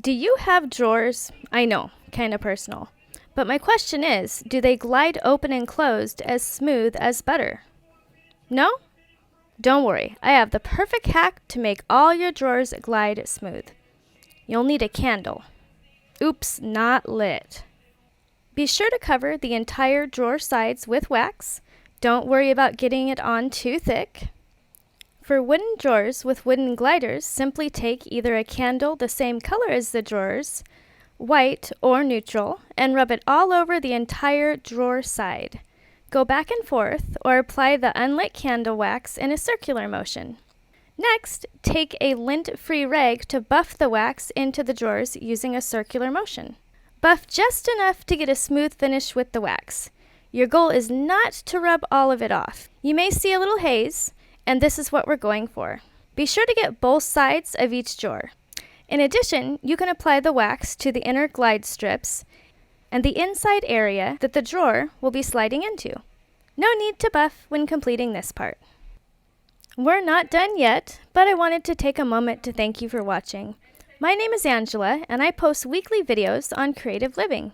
Do you have drawers? I know, kind of personal. But my question is, do they glide open and closed as smooth as butter? No? Don't worry, I have the perfect hack to make all your drawers glide smooth. You'll need a candle. Oops, not lit. Be sure to cover the entire drawer sides with wax. Don't worry about getting it on too thick. For wooden drawers with wooden gliders, simply take either a candle the same color as the drawers, white or neutral, and rub it all over the entire drawer side. Go back and forth or apply the unlit candle wax in a circular motion. Next, take a lint-free rag to buff the wax into the drawers using a circular motion. Buff just enough to get a smooth finish with the wax. Your goal is not to rub all of it off. You may see a little haze, and this is what we're going for. Be sure to get both sides of each drawer. In addition, you can apply the wax to the inner glide strips and the inside area that the drawer will be sliding into. No need to buff when completing this part. We're not done yet, but I wanted to take a moment to thank you for watching. My name is Angela, and I post weekly videos on creative living.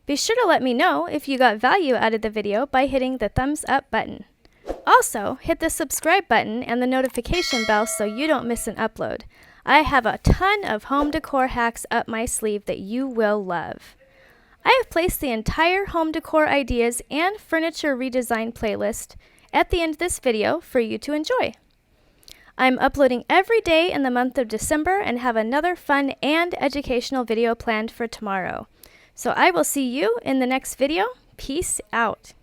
Be sure to let me know if you got value out of the video by hitting the thumbs up button. Also, hit the subscribe button and the notification bell so you don't miss an upload. I have a ton of home decor hacks up my sleeve that you will love. I have placed the entire home decor ideas and furniture redesign playlist at the end of this video for you to enjoy. I'm uploading every day in the month of December and have another fun and educational video planned for tomorrow. So I will see you in the next video. Peace out.